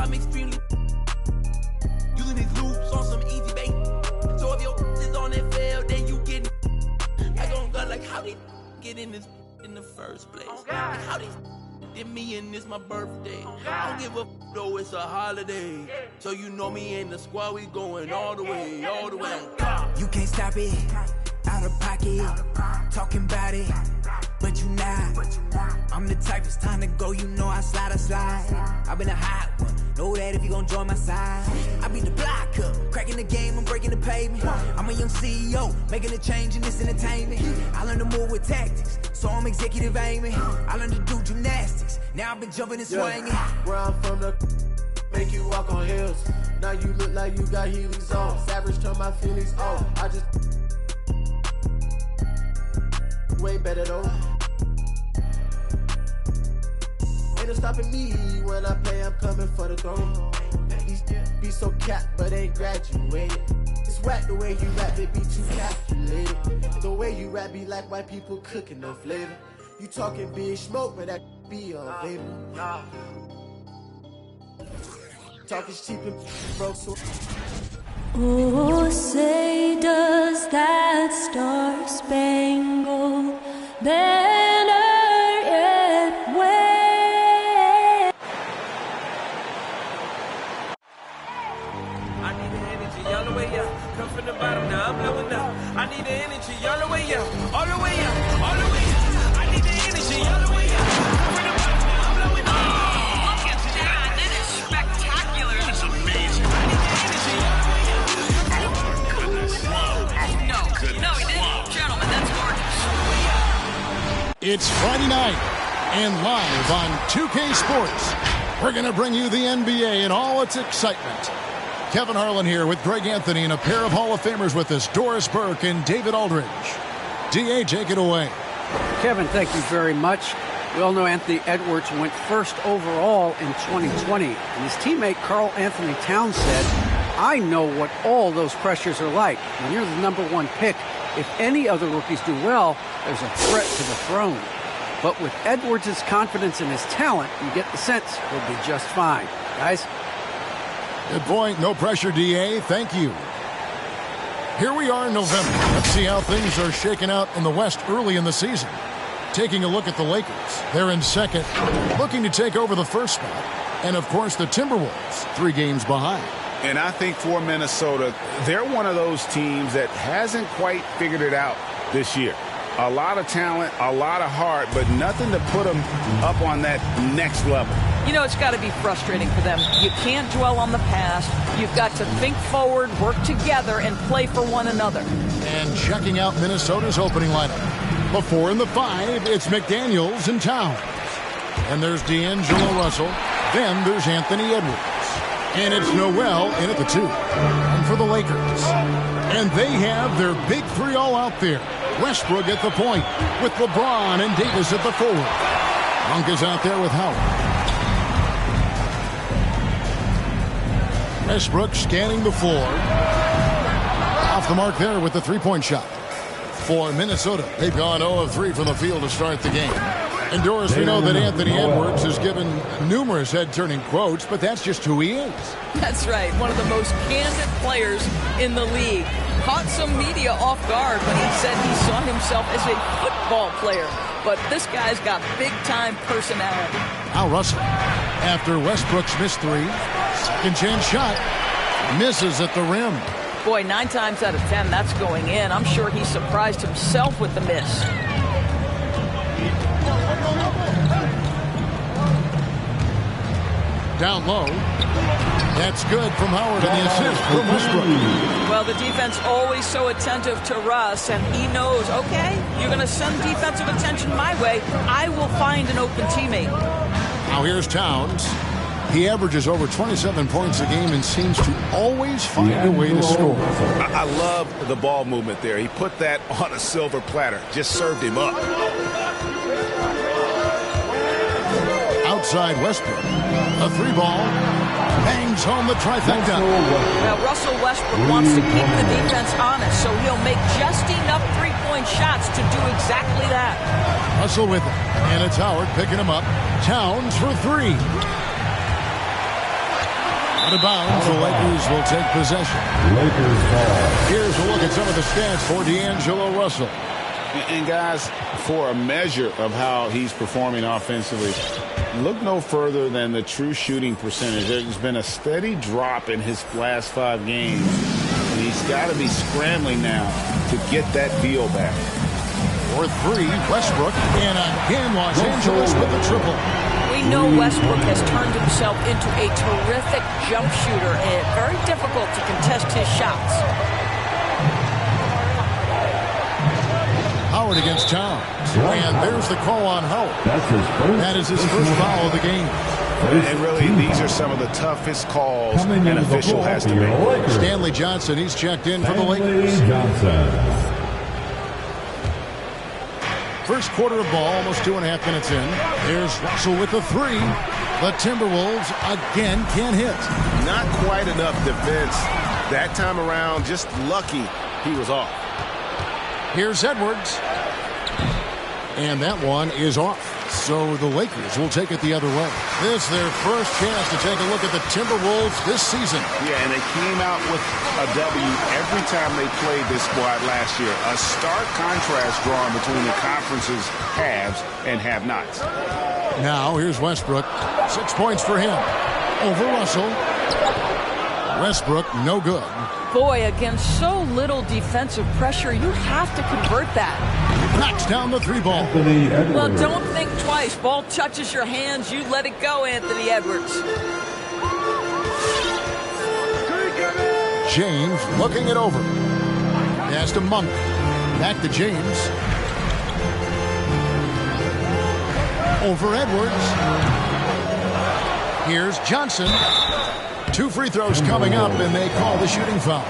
I'm extremely using these loops on some easy bait. So if your is on that fail, then you get I gon' go like how they get in this in the first place. Like how they did me and this my birthday. I don't give a though it's a holiday. So you know me and the squad, we going all the way, all the way. You can't stop it, out of pocket, talking about it, but you not. I'm the type, it's time to go, you know I slide. I've been a hot one, know that if you gon' join my side. I be the block up, cracking the game, I'm breaking the pavement. I'm a young CEO, making a change in this entertainment. I learned to move with tactics, so I'm executive aiming. I learned to do gymnastics, now I've been jumping and swinging. Where I'm from, the make you walk on hills. Now you look like you got Heelys on. Savage turn my feelings off. I just way better though. Ain't no stopping me when I play, I'm coming for the throne. These be so capped, but ain't graduated. It's whack the way you rap, it be too calculated. The way you rap be like white people cooking no flavor. You talking big smoke, but that be on vapor. Talk is cheap and broke, so oh, say does that star-spangled banner yet wave? I need the energy, all the way up. Come from the bottom, now I'm blowing up. I need the energy, all the way up, all the way up, all the way up. I need the energy, all the way up. Come from the bottom, now I'm blowing up. Look at that, that is spectacular. That's amazing. I need the energy, all the way up. No, he didn't. Gentlemen, that's gorgeous. It's Friday night, and live on 2K Sports, we're going to bring you the NBA in all its excitement. Kevin Harlan here with Greg Anthony and a pair of Hall of Famers with us, Doris Burke and David Aldridge. D.A., take it away. Kevin, thank you very much. We all know Anthony Edwards went first overall in 2020, and his teammate Karl Anthony Towns said, I know what all those pressures are like. When you're the #1 pick, if any other rookies do well, there's a threat to the throne. But with Edwards' confidence in his talent, you get the sense he'll be just fine. Guys? Good point. No pressure, D.A. Thank you. Here we are in November. Let's see how things are shaking out in the West early in the season. Taking a look at the Lakers. They're in second, looking to take over the first spot. And, of course, the Timberwolves, 3 games behind. And I think for Minnesota, they're one of those teams that hasn't quite figured it out this year. A lot of talent, a lot of heart, but nothing to put them up on that next level. You know, it's got to be frustrating for them. You can't dwell on the past. You've got to think forward, work together, and play for one another. And checking out Minnesota's opening lineup. The 4 and the 5, it's McDaniels and Towns. And there's D'Angelo Russell. Then there's Anthony Edwards. And it's Noel in at the 2. And for the Lakers. And they have their big 3 all out there. Westbrook at the point with LeBron and Davis at the forward. Monk is out there with Howard. Westbrook scanning the floor. Off the mark there with the 3-point shot. For Minnesota, they've gone 0 of 3 from the field to start the game. And Doris, we know that Anthony Edwards has given numerous head-turning quotes, but that's just who he is. That's right. One of the most candid players in the league. Caught some media off guard when he said he saw himself as a football player. But this guy's got big-time personality. Now Russell, after Westbrook's missed 3, second chance shot, misses at the rim. Boy, 9 times out of 10, that's going in. I'm sure he surprised himself with the miss. Down low. That's good from Howard, and the assist from Westbrook. Well, the defense always so attentive to Russ, and he knows, okay, you're going to send defensive attention my way. I will find an open teammate. Now here's Towns. He averages over 27 points a game and seems to always find a way to score. I love the ball movement there. He put that on a silver platter. Just served him up. Outside Westbrook. A 3-ball. Bangs home the trifecta. Now, Russell Westbrook wants to keep the defense honest, so he'll make just enough 3-point shots to do exactly that. Russell with it. And it's Howard picking him up. Towns for 3. Out of bounds, the Lakers will take possession. Lakers ball. Here's a look at some of the stats for D'Angelo Russell. And guys, for a measure of how he's performing offensively, look no further than the true shooting percentage. There's been a steady drop in his last 5 games, and he's got to be scrambling now to get that feel back. For 3, Westbrook, and again Los Angeles with the triple. We know Westbrook has turned himself into a terrific jump shooter, and it's very difficult to contest his shots. Howard against Towns. And there's the call on Howard. That is his first foul of the game. And really, these are some of the toughest calls an official has to make. Stanley Johnson, he's checked in for the Lakers. First quarter of ball, almost 2.5 minutes in. There's Russell with the 3. The Timberwolves again can't hit. Not quite enough defense that time around. Just lucky he was off. Here's Edwards. And that one is off. So the Lakers will take it the other way. This is their first chance to take a look at the Timberwolves this season. Yeah, and they came out with a W every time they played this squad last year. A stark contrast drawn between the conference's haves and have-nots. Now here's Westbrook. 6 points for him. Over Russell. Westbrook, no good. Boy, against so little defensive pressure, you have to convert that. Knocks down the 3 ball. Well, don't think twice. Ball touches your hands, you let it go, Anthony Edwards. James looking it over. Pass to Monk. Back to James. Over Edwards. Here's Johnson. 2 free throws coming up, and they call the shooting foul.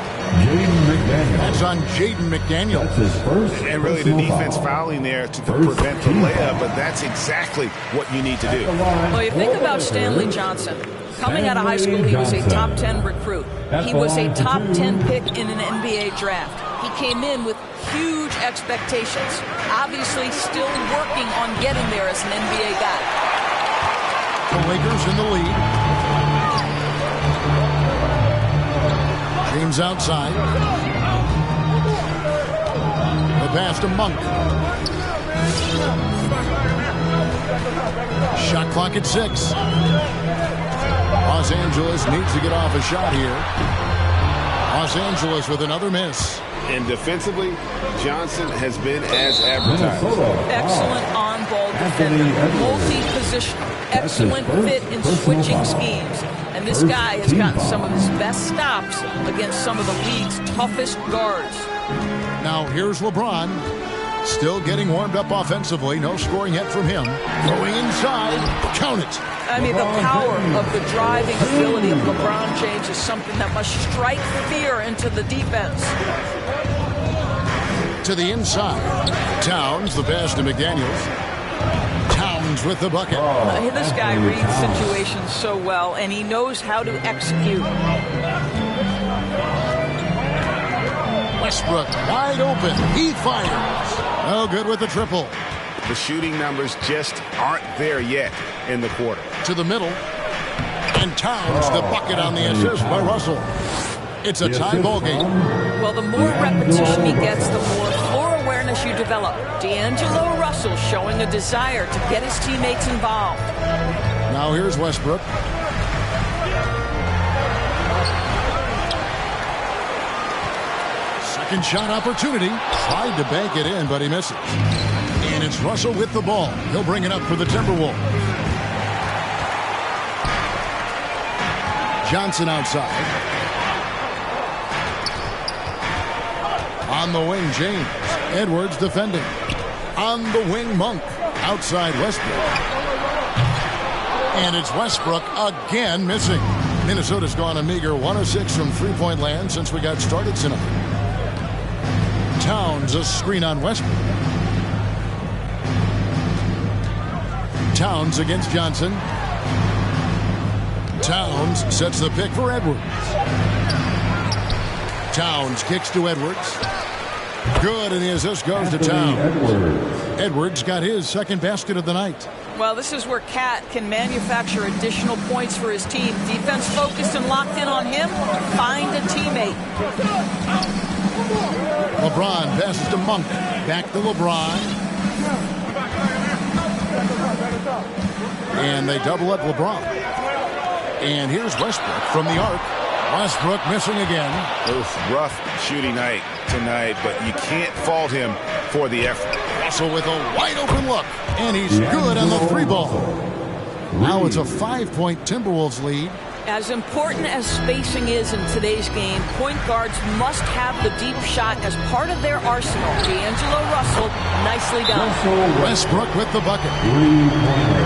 That's on Jaden McDaniel. That's his first. And really the defense fouling there to prevent the layup, but that's exactly what you need to do. Well, you think about Stanley Johnson. Coming out of high school, he was a top 10 recruit. He was a top 10 pick in an NBA draft. He came in with huge expectations. Obviously still working on getting there as an NBA guy. The Lakers in the lead. James outside. The pass to Monk. Shot clock at 6. Los Angeles needs to get off a shot here. Los Angeles with another miss. And defensively, Johnson has been as advertised. Excellent on-ball defender, multi-positional, excellent fit in switching schemes. And this guy has gotten some of his best stops against some of the league's toughest guards. Now here's LeBron. Still getting warmed up offensively. No scoring yet from him. Going inside. Count it. I mean, the power of the driving ability of LeBron James is something that must strike fear into the defense. To the inside. Towns, the pass to McDaniels. Towns with the bucket. This guy reads situations so well, and he knows how to execute. Westbrook wide open. He fires. No good with the triple. The shooting numbers just aren't there yet in the quarter. To the middle. And Towns the bucket on the assist by Russell. It's a tie ball game. Well, the more repetition he gets, the more floor awareness you develop. D'Angelo Russell showing a desire to get his teammates involved. Now here's Westbrook. Second shot opportunity. Tried to bank it in, but he misses. And it's Russell with the ball. He'll bring it up for the Timberwolves. Johnson outside. On the wing, James. Edwards defending. On the wing, Monk. Outside Westbrook. And it's Westbrook again missing. Minnesota's gone a meager 1 of 6 from three-point land since we got started tonight. Towns a screen on Westbrook. Towns against Johnson. Towns sets the pick for Edwards. Towns kicks to Edwards. Good, and the assist goes to Towns. Edwards got his second basket of the night. Well, this is where Cat can manufacture additional points for his team. Defense focused and locked in on him. Find a teammate. LeBron passes to Monk. Back to LeBron. And they double up LeBron. And here's Westbrook from the arc. Westbrook missing again. It was rough shooting night tonight, but you can't fault him for the effort. Russell with a wide open look. And he's good on the 3-ball. Now it's a 5-point Timberwolves lead. As important as spacing is in today's game, point guards must have the deep shot as part of their arsenal. D'Angelo Russell, nicely done. Westbrook with the bucket.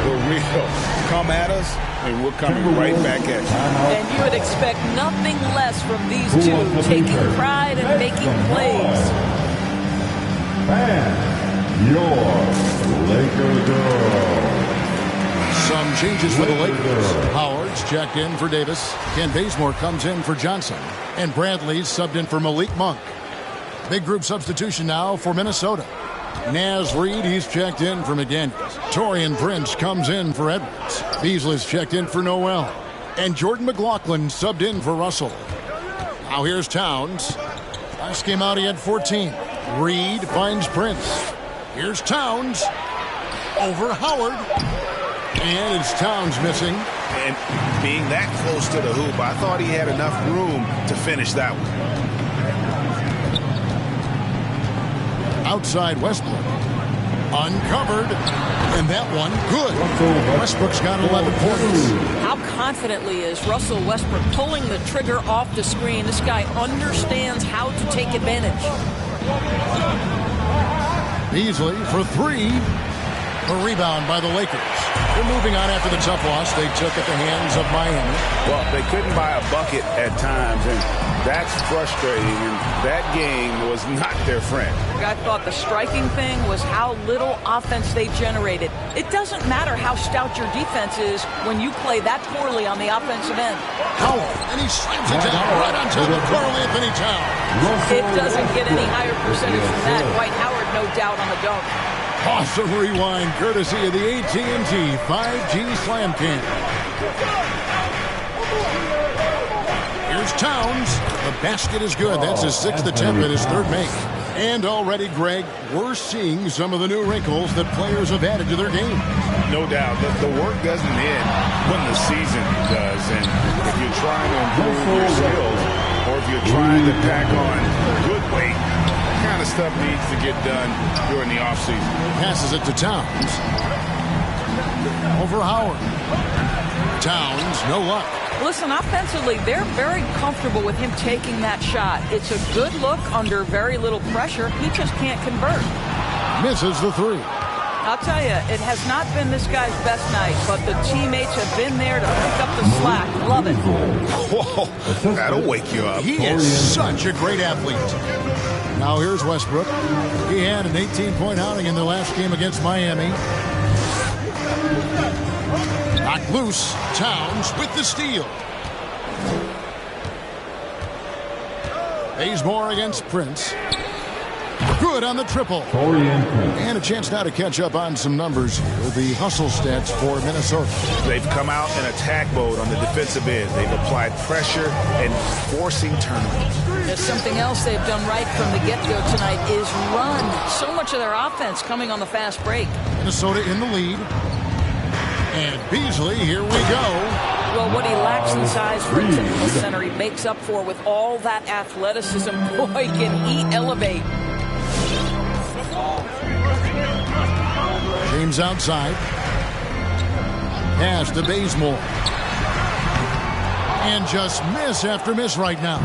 For real. Come at us, and we're coming right back at you. And you would expect nothing less from these two, taking pride and making plays. And your Lakers girl. Some changes for the Lakers. Howard's checked in for Davis. Ken Bazemore comes in for Johnson. And Bradley's subbed in for Malik Monk. Big group substitution now for Minnesota. Naz Reid, he's checked in for McDaniels. Taurean Prince comes in for Edwards. Beasley's checked in for Noel. And Jordan McLaughlin subbed in for Russell. Now here's Towns. Last game out he had 14. Reid finds Prince. Here's Towns. Over Howard. And it's Towns missing. And being that close to the hoop, I thought he had enough room to finish that one. Outside Westbrook. Uncovered. And that one, good. Westbrook's got 11 points. How confidently is Russell Westbrook pulling the trigger off the screen? This guy understands how to take advantage. Beasley for 3. A rebound by the Lakers. They're moving on after the tough loss they took at the hands of Miami. Well, they couldn't buy a bucket at times, and that's frustrating, and that game was not their friend. I thought the striking thing was how little offense they generated. It doesn't matter how stout your defense is when you play that poorly on the offensive end. Howard, and he slams it down right on top of Karl Anthony Towns. It doesn't get any higher percentage than that. Dwight Howard, no doubt, on the dunk. Awesome rewind courtesy of the AT&T 5G Slam Cam. Here's Towns. The basket is good. That's his 6th attempt at his 3rd make. And already, Greg, we're seeing some of the new wrinkles that players have added to their game. No doubt. The work doesn't end when the season does. And if you're trying to improve your skills, or if you're trying to pack on good weight, kind of stuff needs to get done during the offseason. Passes it to Towns. Over Howard. Towns, no luck. Listen, offensively, they're very comfortable with him taking that shot. It's a good look under very little pressure. He just can't convert. Misses the 3. I'll tell you, it has not been this guy's best night, but the teammates have been there to pick up the slack. Love it. Whoa, that'll wake you up. He is such a great athlete. Now here's Westbrook. He had an 18-point outing in the last game against Miami. Knocked loose. Towns with the steal. Bazemore against Prince. Good on the triple. And a chance now to catch up on some numbers with the hustle stats for Minnesota. They've come out in attack mode on the defensive end. They've applied pressure and forcing turnovers. There's something else they've done right from the get-go tonight is run. So much of their offense coming on the fast break. Minnesota in the lead. And Beasley, here we go. Well, what he lacks in size brings him to the center. He makes up for with all that athleticism. Boy, can he elevate. James outside. Pass to Bazemore. And just miss after miss right now.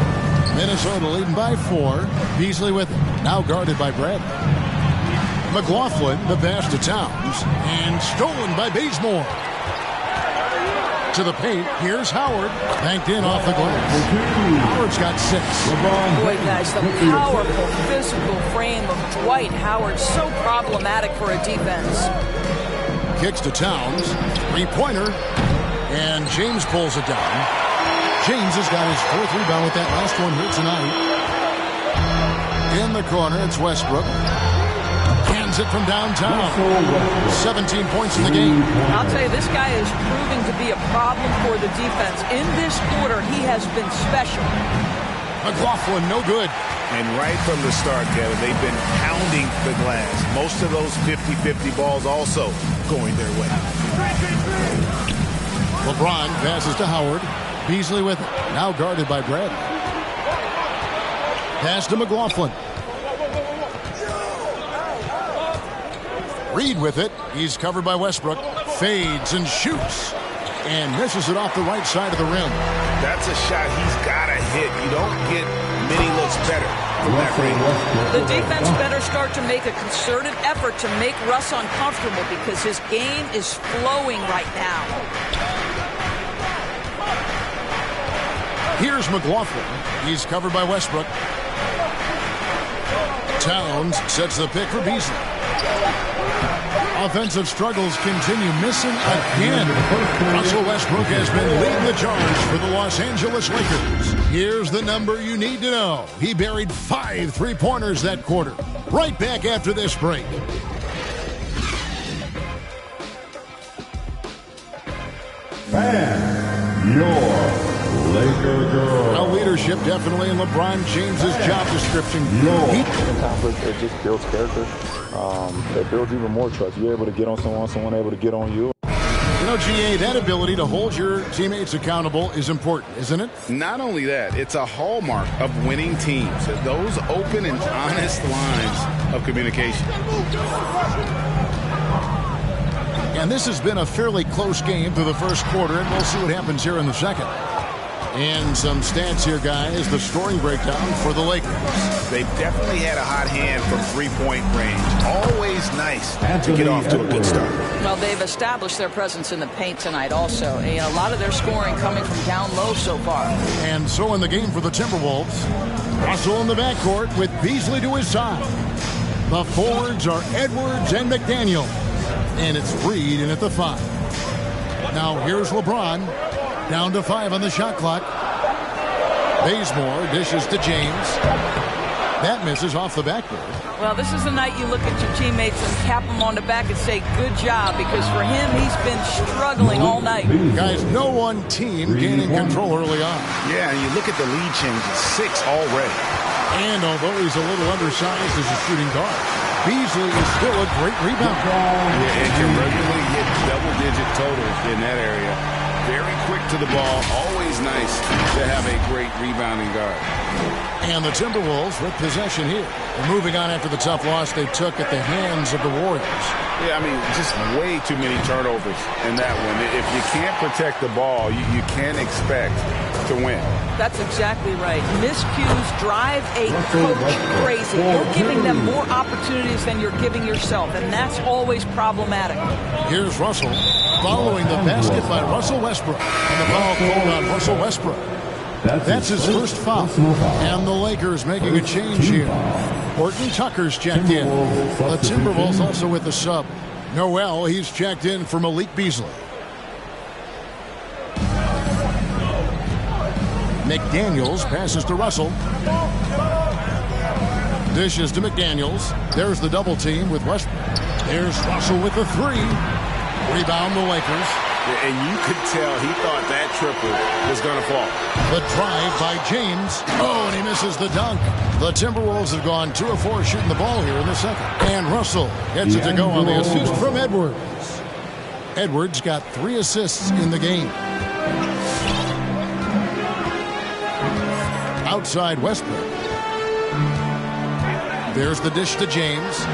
Minnesota leading by 4. Beasley with it. Now guarded by Bradley. McLaughlin, the pass to Towns. And stolen by Bazemore. To the paint. Here's Howard. Banked in off the glass. Howard's got 6. Boy, guys, the powerful physical frame of Dwight Howard. So problematic for a defense. Kicks to Towns. 3-pointer. And James pulls it down. James has got his 4th rebound with that last one here tonight. In the corner, it's Westbrook. And Lays it from downtown. 17 points in the game. I'll tell you, this guy is proving to be a problem for the defense. In this quarter, he has been special. McLaughlin, no good. And right from the start, Kevin, they've been pounding the glass. Most of those 50-50 balls also going their way. LeBron passes to Howard. Beasley with it. Now guarded by Bradley. Pass to McLaughlin. Reed with it. He's covered by Westbrook. Fades and shoots. And misses it off the right side of the rim. That's a shot he's got to hit. You don't get many looks better from that range. The defense better start to make a concerted effort to make Russ uncomfortable because his game is flowing right now. Here's McLaughlin. He's covered by Westbrook. Towns sets the pick for Beasley. Offensive struggles continue, missing again. Russell Westbrook has been leading the charge for the Los Angeles Lakers. Here's the number you need to know. He buried 5 3-pointers that quarter. Right back after this break. And your Laker girl. Now leadership definitely in LeBron James's job description. Sometimes it just builds character. It builds even more trust. You're able to get on someone able to get on you. You know, GA, that ability to hold your teammates accountable is important, isn't it? Not only that, it's a hallmark of winning teams. Those open and honest lines of communication. And this has been a fairly close game through the first quarter, and we'll see what happens here in the second. And some stats here, guys. The scoring breakdown for the Lakers. They've definitely had a hot hand from three-point range. Always nice to get off to a good start. Well, they've established their presence in the paint tonight also. A lot of their scoring coming from down low so far. And so in the game for the Timberwolves, Russell in the backcourt with Beasley to his side. The forwards are Edwards and McDaniel. And it's Reed in at the 5. Now here's LeBron. Down to 5 on the shot clock. Bazemore dishes to James. That misses off the backboard. Well, this is the night you look at your teammates and tap them on the back and say, good job, because for him, he's been struggling all night. Guys, no one team gaining control early on. Yeah, and you look at the lead changes, 6 already. And although he's a little undersized as a shooting guard, Beasley is still a great rebounder. Yeah, and can regularly hit double-digit totals in that area. Very quick to the ball. Always nice to have a great rebounding guard. And the Timberwolves with possession here. They're moving on after the tough loss they took at the hands of the Warriors. Yeah, I mean, just way too many turnovers in that one. If you can't protect the ball, you can't expect to win. That's exactly right. Miscues drive a coach crazy. You're giving them more opportunities than you're giving yourself, and that's always problematic. Here's Russell following the basket by Russell Westbrook. And the foul called on Russell Westbrook. That's his first foul. And the Lakers making a change here. Horton Tucker's checked in. The Timberwolves also with the sub. Noel, he's checked in for Malik Beasley. McDaniels passes to Russell. Dishes to McDaniels. There's the double team with Westbrook. There's Russell with the 3. Rebound the Lakers. And you could tell he thought that triple was going to fall. The drive by James. Oh, and he misses the dunk. The Timberwolves have gone 2 of 4 shooting the ball here in the second. And Russell gets it to go on the assist from Edwards. Edwards got 3 assists in the game. Outside Westbrook. There's the dish to James.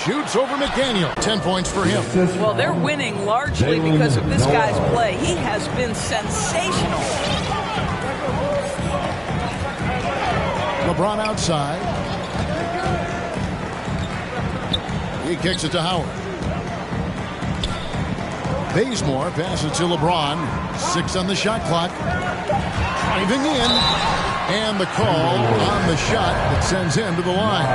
Shoots over McDaniel. 10 points for him. Well, they're winning largely because of this guy's play. He has been sensational. LeBron outside. He kicks it to Howard. Bazemore passes to LeBron. 6 on the shot clock. Driving in. And the call on the shot that sends him to the line.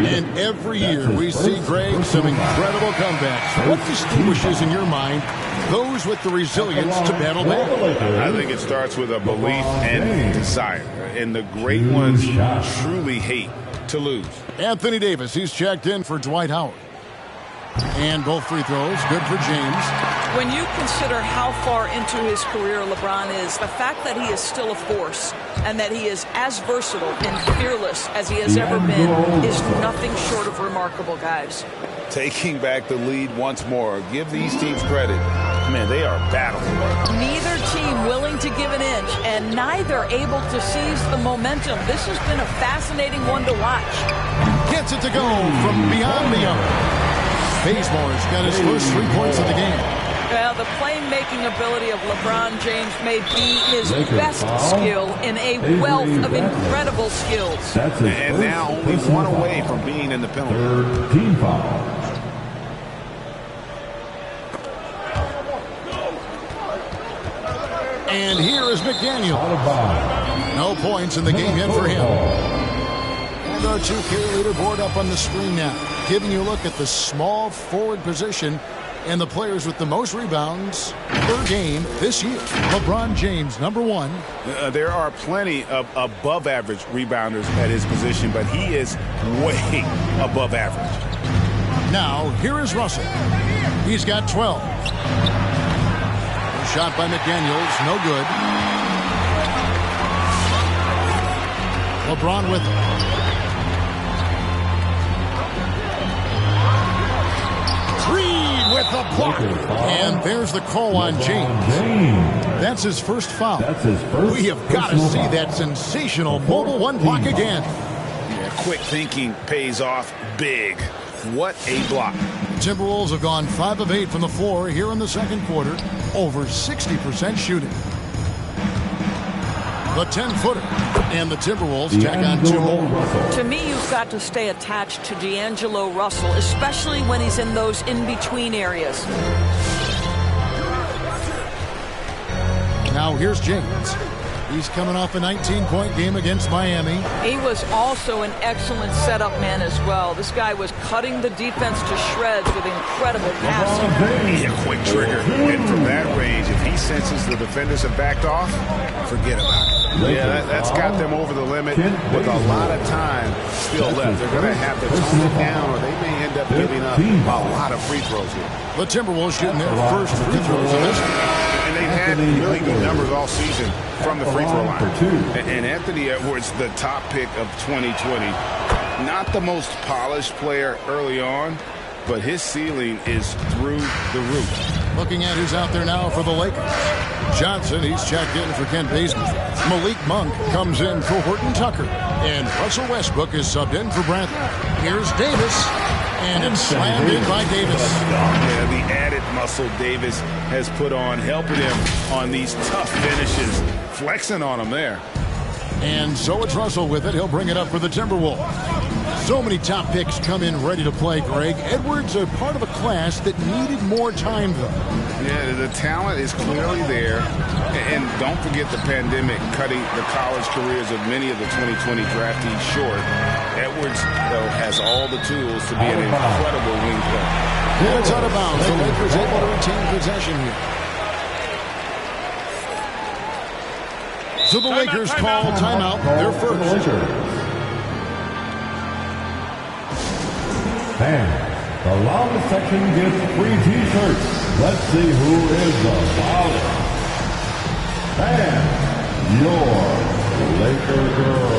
And every year we see, Greg, some incredible comebacks. What distinguishes in your mind those with the resilience to battle back? I think it starts with a belief and desire. And the great ones truly hate to lose. Anthony Davis, he's checked in for Dwight Howard. And both free throws, good for James. When you consider how far into his career LeBron is, the fact that he is still a force and that he is as versatile and fearless as he has ever been is nothing short of remarkable, guys. Taking back the lead once more. Give these teams credit. Man, they are battling. Neither team willing to give an inch and neither able to seize the momentum. This has been a fascinating one to watch. Gets it to go from beyond the arc. Bazemore's got his first 3 points of the game. Well, the playmaking ability of LeBron James may be his best skill in a wealth of incredible skills. And now only one away from being in the penalty. Third team foul. And here is McDaniel. No points in the game yet for him. And our 2K leaderboard up on the screen now, giving you a look at the small forward position and the players with the most rebounds per game this year. LeBron James, number 1. There are plenty of above-average rebounders at his position, but he is way above average. Now, here is Russell. He's got 12. Shot by McDaniels, no good. LeBron with him. With the block. And there's the call on James. That's his first foul. We have got to see that sensational mobile one block again. Yeah, quick thinking pays off big. What a block. Timberwolves have gone 5 of 8 from the floor here in the second quarter. Over 60% shooting. The 10-footer. And the Timberwolves tack on 2 more. To me, you've got to stay attached to D'Angelo Russell, especially when he's in those in-between areas. Now here's James. He's coming off a 19-point game against Miami. He was also an excellent setup man as well. This guy was cutting the defense to shreds with incredible passing. A quick trigger. And from that range, if he senses the defenders have backed off, forget about it. Yeah, that's got them over the limit with a lot of time still left. They're going to have to tone it down, or they may end up giving up a lot of free throws here. The Timberwolves shooting their first free throws in this game. And they've had really good numbers all season from the free throw line. And Anthony Edwards, the top pick of 2020. Not the most polished player early on, but his ceiling is through the roof. Looking at who's out there now for the Lakers. Johnson, he's checked in for Kent Bazemore. Malik Monk comes in for Horton Tucker. And Russell Westbrook is subbed in for Bradley. Here's Davis. And it's slammed in by Davis. Yeah, the added muscle Davis has put on, helping him on these tough finishes. Flexing on him there. And so it's Russell with it. He'll bring it up for the Timberwolves. So many top picks come in ready to play, Greg. Edwards a part of a class that needed more time, though. Yeah, the talent is clearly there. And don't forget the pandemic cutting the college careers of many of the 2020 draftees short. Edwards, though, has all the tools to be an incredible wing player. And it's out of bounds. The Lakers able to retain possession here. So the Lakers call timeout. Their first. And the loudest section gets free T-shirts. Let's see who is the loudest. And your Laker girl.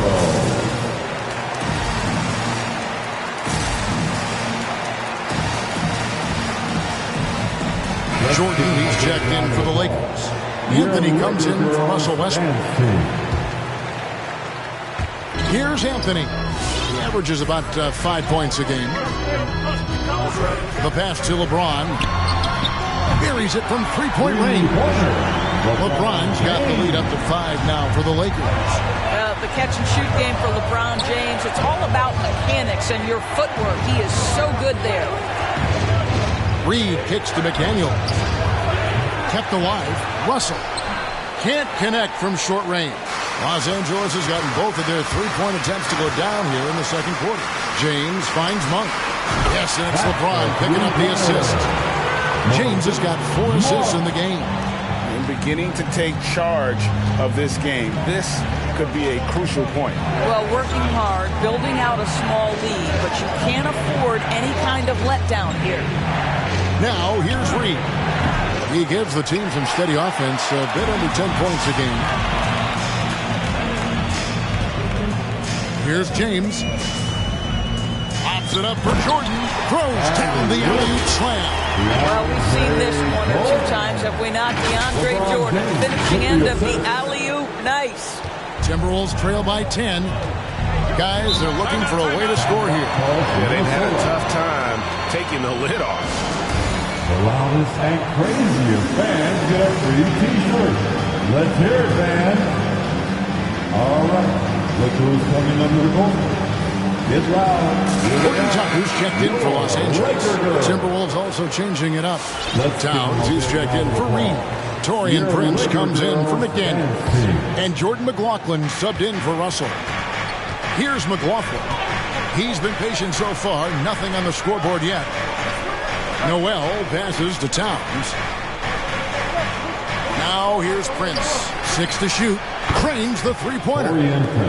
Jordan, he's checked in for the Lakers. Anthony comes in for Russell Westbrook. Here's Anthony. He averages about 5 points a game. The pass to LeBron. Buries it from three-point range. LeBron's got the lead up to 5 now for the Lakers. The catch-and-shoot game for LeBron James, it's all about mechanics and your footwork. He is so good there. Reed kicks to McDaniel. Kept alive. Russell can't connect from short range. Los Angeles has gotten both of their three-point attempts to go down here in the second quarter. James finds Monk. Yes, and it's LeBron picking up the assist. James has got 4 assists in the game. And beginning to take charge of this game. This could be a crucial point. Well, working hard, building out a small lead, but you can't afford any kind of letdown here. Now, here's Reed. He gives the team some steady offense, a bit under 10 points a game. Here's James. Pops it up for Jordan. Throws down the alley-oop slam. Well, we've seen this one or two times, have we not? DeAndre Jordan, finishing end of the alley-oop. Nice. Timberwolves trail by 10. Guys, they're looking for a way to score here. Yeah, they've had a tough time taking the lid off. The loudest and craziest fans get a free T-shirt. Let's hear it, fans. All right, look who's coming under the goal. It's loud. Horton Tucker's checked in for Los Angeles. Timberwolves also changing it up. Towns, he's checked in for Reed. Torian Prince comes in for McDaniel. And Jordan McLaughlin subbed in for Russell. Here's McLaughlin. He's been patient so far. Nothing on the scoreboard yet. Noel passes to Towns. Now here's Prince. 6 to shoot. Cranes the three-pointer.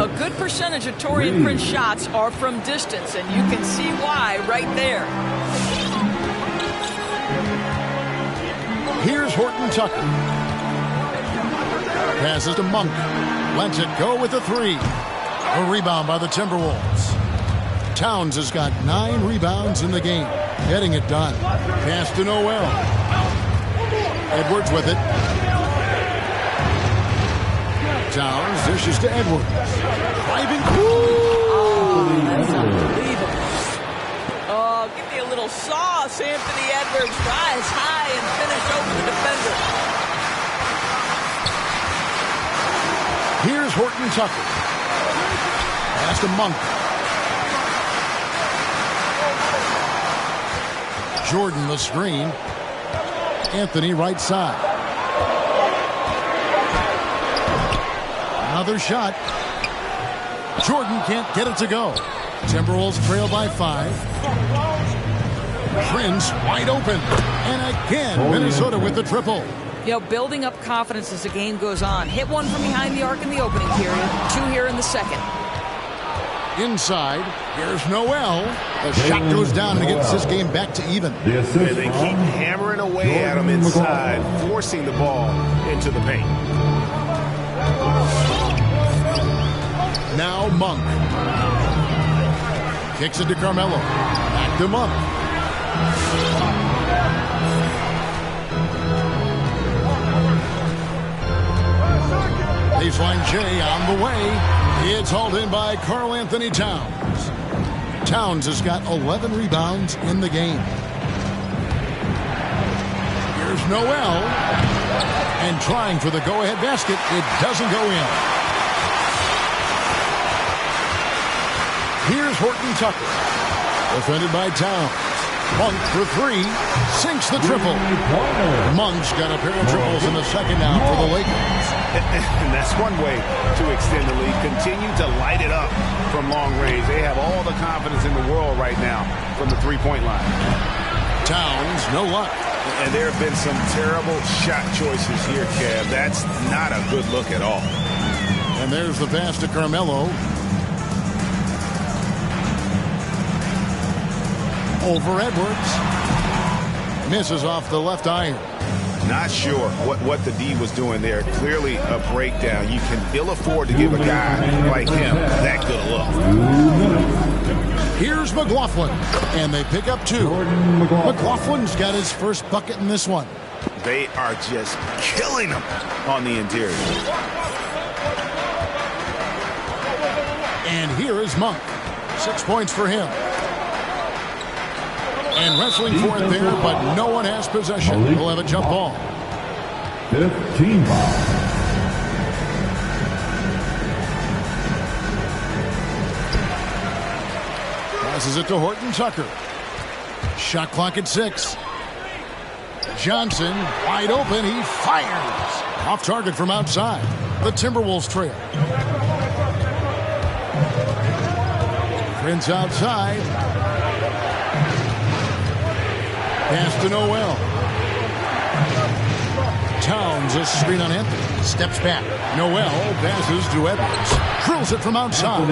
A good percentage of Torian Prince shots are from distance, and you can see why right there. Here's Horton Tucker. Passes to Monk. Lets it go with a three. A rebound by the Timberwolves. Towns has got 9 rebounds in the game. Getting it done. Pass to Noel. Edwards with it. Towns dishes to Edwards. Driving. Oh, that's unbelievable. Oh, give me a little sauce. Anthony Edwards rise high and finish over the defender. Here's Horton Tucker. Pass to Monk. Jordan the screen. Anthony right side. Another shot. Jordan can't get it to go. Timberwolves trail by 5. Prince wide open. And again, Minnesota with the triple. You know, building up confidence as the game goes on. Hit one from behind the arc in the opening period. 2 here in the second. Inside, here's Noel. The shot goes down and gets this game back to even. And they keep hammering away at him inside, forcing the ball into the paint. Now Monk. Kicks it to Carmelo. Back to Monk. Baseline J on the way. It's hauled in by Karl Anthony Towns. Towns has got 11 rebounds in the game. Here's Noel. And trying for the go-ahead basket. It doesn't go in. Here's Horton Tucker. Defended by Towns. Monk for 3. Sinks the triple. Monk's got a pair of triples in the second now for the Lakers. And that's one way to extend the lead. Continue to light it up from long range. They have all the confidence in the world right now from the three-point line. Towns, no luck. And there have been some terrible shot choices here, Kev. That's not a good look at all. And there's the pass to Carmelo. Over Edwards. Misses off the left iron. Not sure what the D was doing there. Clearly a breakdown. You can ill afford to give a guy like him that good a look. Here's McLaughlin. And they pick up 2. McLaughlin's got his first bucket in this one. They are just killing him on the interior. And here is Monk. 6 points for him. And wrestling for it there, but no one has possession. We'll have a jump ball. 15 ball. Passes it to Horton Tucker. Shot clock at 6. Johnson wide open. He fires. Off target from outside. The Timberwolves trail. Prince outside. Pass to Noel. Towns, a screen on Anthony. Steps back. Noel passes to Edwards. Drills it from outside.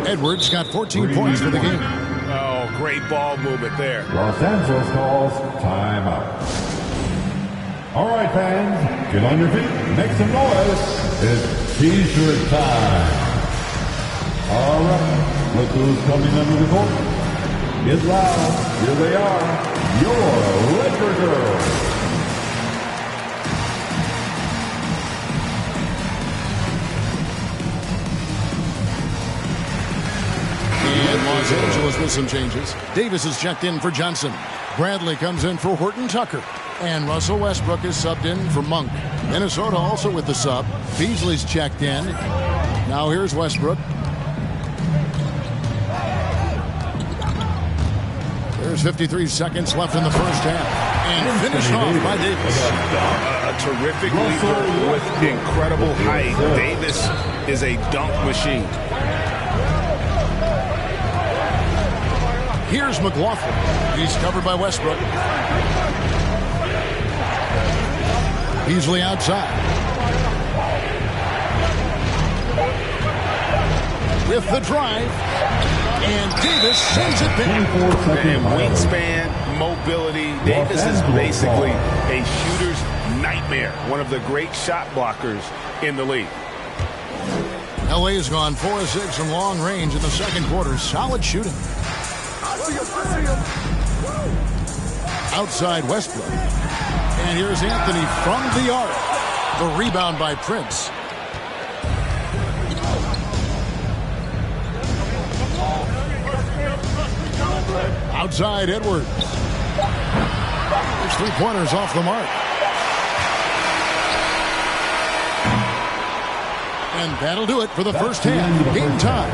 Edwards got 14 points for the game. Oh, great ball movement there. Los Angeles calls timeout. All right, fans, get on your feet, make some noise. It's T-shirt time. All right, look who's coming under the court. Get loud. Here they are, your Laker girls. And Los Angeles with some changes. Davis is checked in for Johnson. Bradley comes in for Horton Tucker. And Russell Westbrook is subbed in for Monk. Minnesota also with the sub. Beasley's checked in. Now here's Westbrook. There's 53 seconds left in the first half. And finished off by Davis. A terrific leaper with incredible height. Davis is a dunk machine. Here's McLaughlin. He's covered by Westbrook. Beasley outside. With the drive. And Davis sends it back. And wingspan, mobility. Davis is basically a shooter's nightmare. One of the great shot blockers in the league. LA has gone 4 of 6 from long range in the second quarter. Solid shooting. Outside Westbrook. And here's Anthony from the arc. The rebound by Prince. Outside Edwards. There's 3 pointers off the mark. And that'll do it for the first half. Game time.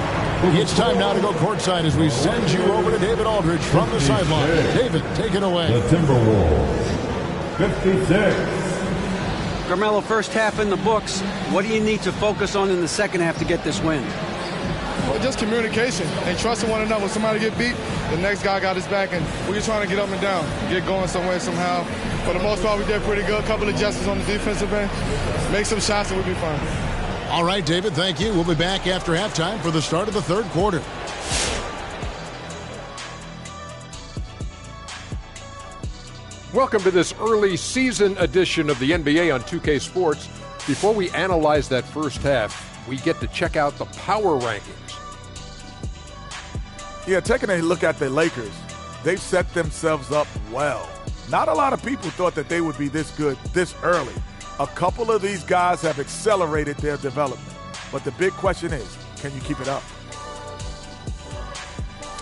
It's time now to go courtside as we send you over to David Aldridge from the sideline. David, take it away. The Timberwolves, 56. Carmelo, first half in the books. What do you need to focus on in the second half to get this win? Well, just communication and trusting one another. When somebody get beat, the next guy got his back, and we're just trying to get up and down, get going some way, somehow. For the most part, we did pretty good. A couple of adjustments on the defensive end. Make some shots, and we'll be fine. All right, David, thank you. We'll be back after halftime for the start of the third quarter. Welcome to this early season edition of the NBA on 2K Sports. Before we analyze that first half, we get to check out the power rankings. Yeah, taking a look at the Lakers, they've set themselves up well. Not a lot of people thought that they would be this good this early. A couple of these guys have accelerated their development. But the big question is, can you keep it up?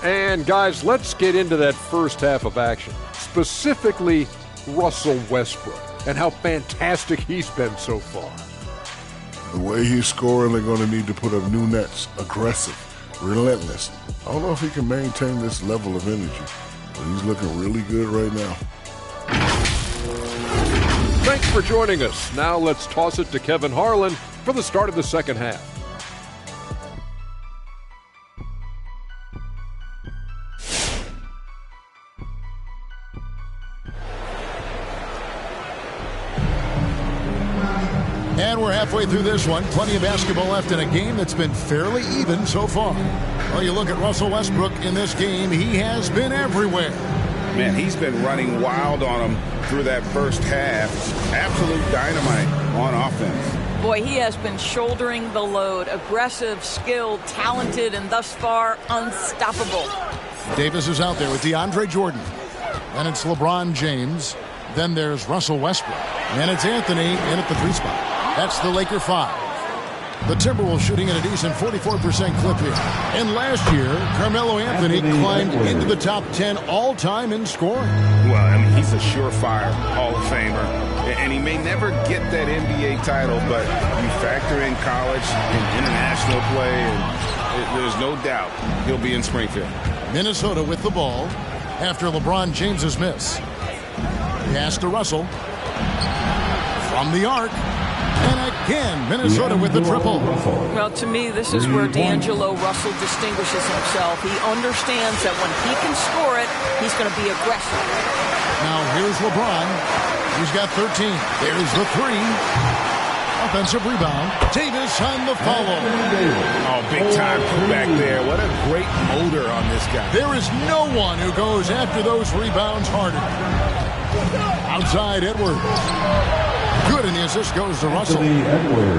And guys, let's get into that first half of action. Specifically, Russell Westbrook and how fantastic he's been so far. The way he's scoring, they're going to need to put up new nets. Aggressive, relentless. I don't know if he can maintain this level of energy, but he's looking really good right now. Thanks for joining us. Now let's toss it to Kevin Harlan for the start of the second half. And we're halfway through this one. Plenty of basketball left in a game that's been fairly even so far. Well, you look at Russell Westbrook in this game, he has been everywhere. Man, he's been running wild on him through that first half. Absolute dynamite on offense. Boy, he has been shouldering the load. Aggressive, skilled, talented, and thus far unstoppable. Davis is out there with DeAndre Jordan. Then it's LeBron James. Then there's Russell Westbrook. And it's Anthony in at the 3 spot. That's the Laker 5. The Timberwolves shooting at a decent 44% clip here. And last year, Carmelo Anthony climbed into the top 10 all-time in scoring. Well, I mean, he's a surefire Hall of Famer. And he may never get that NBA title, but you factor in college and international play, and there's no doubt he'll be in Springfield. Minnesota with the ball after LeBron James's miss. Pass to Russell. From the arc. And again, Minnesota with the triple. Well, to me, this is where D'Angelo Russell distinguishes himself. He understands that when he can score it, he's going to be aggressive. Now here's LeBron. He's got 13. There's the three. Offensive rebound. Davis on the follow. Oh, big time putback there. What a great motor on this guy. There is no one who goes after those rebounds harder. Outside, Edwards. Good, and the assist goes to Russell.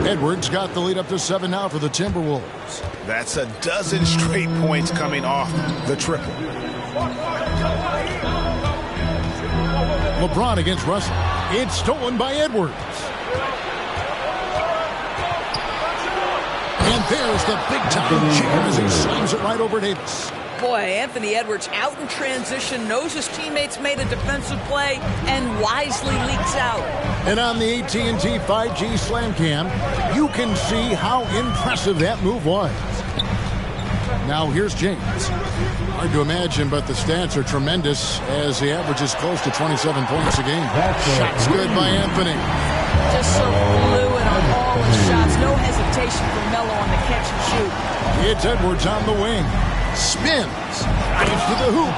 Edwards got the lead up to 7 now for the Timberwolves. That's a dozen straight points coming off the triple. LeBron against Russell. It's stolen by Edwards. And there's the big-time jam as he slams it right over Davis. Boy, Anthony Edwards out in transition, knows his teammates made a defensive play, and wisely leaks out. And on the AT&T 5G Slam Cam, you can see how impressive that move was. Now here's James. Hard to imagine, but the stats are tremendous as he averages close to 27 points a game. Shots good by Anthony. Just so fluid on all his shots. No hesitation for Melo on the catch and shoot. It's Edwards on the wing. Spins. Right to the hoop.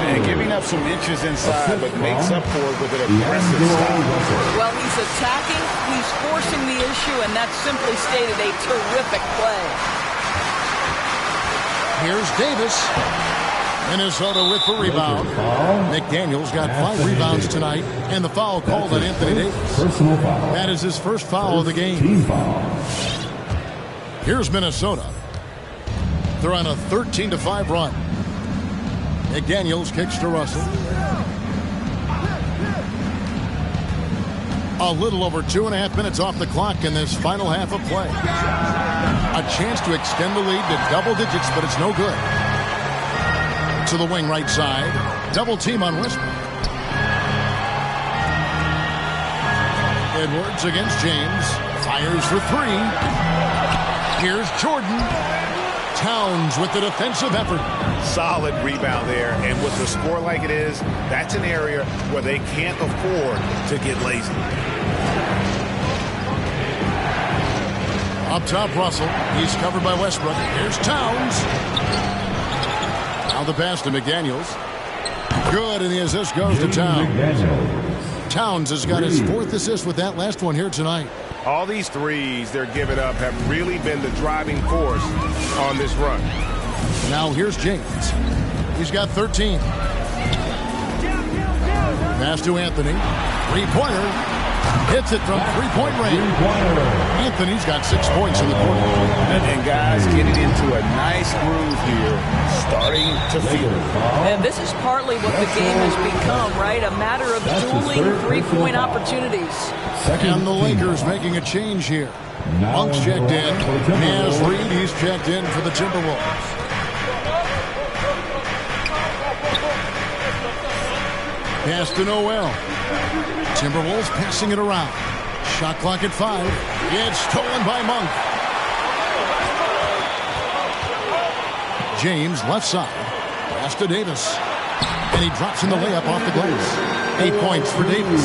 And giving up some inches inside, but makes up for it with an aggressive stop. Well, he's attacking, he's forcing the issue, and that's simply stated a terrific play. Here's Davis. Minnesota with the rebound. McDaniel's got 5 rebounds tonight, and the foul called on Anthony Davis. That is his first foul of the game. Here's Minnesota. They're on a 13-5 run. McDaniels kicks to Russell. A little over 2.5 minutes off the clock in this final half of play. A chance to extend the lead to double digits, but it's no good. To the wing right side. Double team on Westbrook. Edwards against James. Fires for 3. Here's Jordan. Towns with the defensive effort. Solid rebound there, and with the score like it is, that's an area where they can't afford to get lazy. Up top, Russell. He's covered by Westbrook. Here's Towns. Now the pass to McDaniels. Good, and the assist goes to Towns. Towns has got his 4th assist with that last one here tonight. All these threes they're giving up have really been the driving force on this run. Now here's James. He's got 13. Pass to Anthony. 3-pointer. Hits it from 3-point range. Anthony's got 6 points in the quarter. And guys getting into a nice groove here, starting to feel it. And this is partly what the game has become, right? A matter of dueling 3-point opportunities. And the Lakers making a change here. Monk's checked in. Naz Reid, he's checked in for the Timberwolves. Pass to Noel. Timberwolves passing it around. Shot clock at 5. It's stolen by Monk. James left side. Pass to Davis. And he drops in the layup off the glass. 8 points for Davis.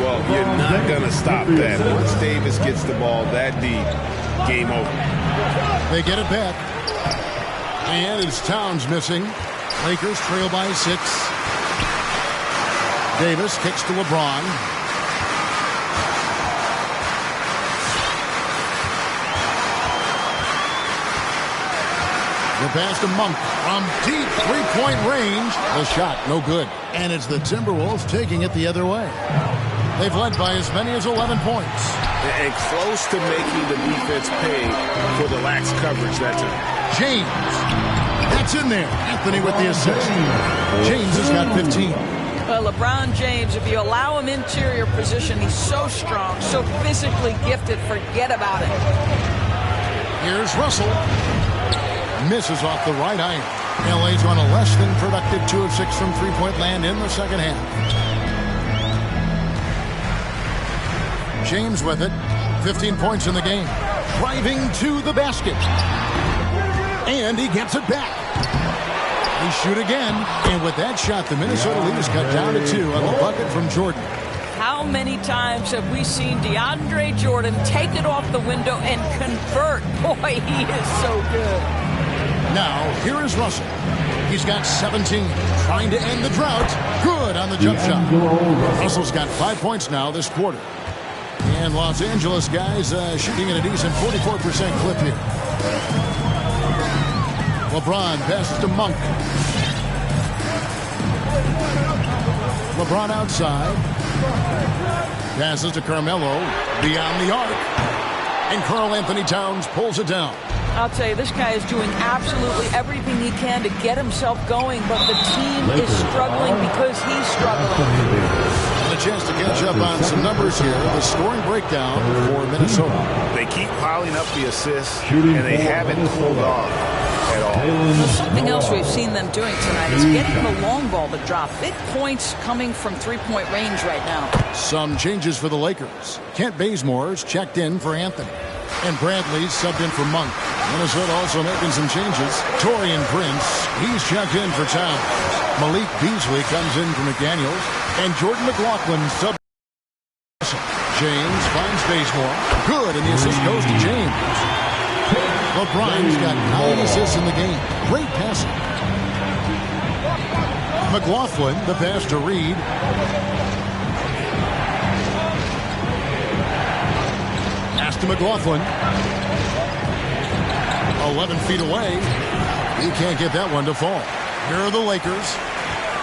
Well, you're not going to stop that. Once Davis gets the ball that deep, game over. They get it back. And it's Towns missing. Lakers trail by 6. Davis kicks to LeBron. The pass to Monk from deep 3-point range. The shot, no good. And it's the Timberwolves taking it the other way. They've led by as many as 11 points. And close to making the defense pay for the lax coverage that time. James. That's in there. Anthony with the assist. James has got 15. Well, LeBron James, if you allow him interior position, he's so strong, so physically gifted, forget about it. Here's Russell. Misses off the right iron. LA's on a less than productive 2 of 6 from 3-point land in the second half. James with it. 15 points in the game. Driving to the basket. And he gets it back. He shoot again. And with that shot, the Minnesota leaders cut down to 2 on the bucket from Jordan. How many times have we seen DeAndre Jordan take it off the window and convert? Boy, he is so good. Now, here is Russell. He's got 17. Trying to end the drought. Good on the jump shot. Russell's got 5 points now this quarter. And Los Angeles guys shooting at a decent 44% clip here. LeBron passes to Monk. LeBron outside. Passes to Carmelo. Beyond the arc. And Karl Anthony Towns pulls it down. I'll tell you, this guy is doing absolutely everything he can to get himself going, but the team is struggling because he's struggling. And a chance to catch up on some numbers here. The scoring breakdown for Minnesota. They keep piling up the assists, and they haven't cooled off at all. Well, something else we've seen them doing tonight is getting the long ball to drop. Big points coming from three-point range right now. Some changes for the Lakers. Kent Bazemore's checked in for Anthony. And Bradley's subbed in for Monk. Minnesota also making some changes. Taurean Prince, he's checked in for Towns. Malik Beasley comes in for McDaniels. And Jordan McLaughlin sub. James finds Bazemore. Good, and the assist goes to James. LeBron's got 9 assists in the game. Great passing. McLaughlin, the pass to Reed. Pass to McLaughlin. 11 feet away. He can't get that one to fall. Here are the Lakers.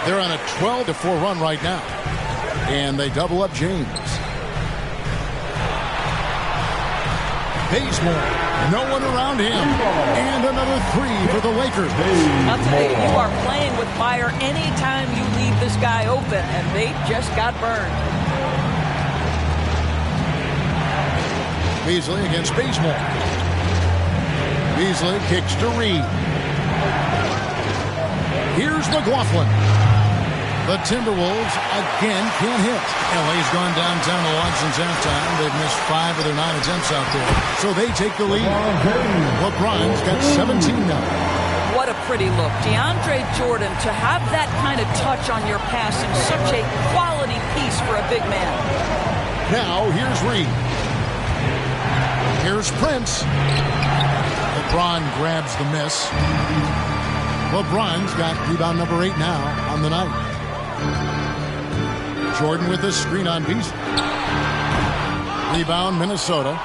They're on a 12-4 run right now. And they double up James. Bazemore. No one around him. And another 3 for the Lakers. I'll tell you, you are playing with fire anytime you leave this guy open, and they just got burned. Beasley against Bazemore. Beasley kicks to Reed. Here's McLaughlin. The Timberwolves again can't hit. LA's gone downtown to watch since halftime. They've missed 5 of their 9 attempts out there. So they take the lead. LeBron's got 17 now. What a pretty look. DeAndre Jordan, to have that kind of touch on your passing, such a quality piece for a big man. Now here's Reed. Here's Prince. LeBron grabs the miss. LeBron's got rebound number 8 now on the night. Jordan with the screen on Beasley. Rebound, Minnesota.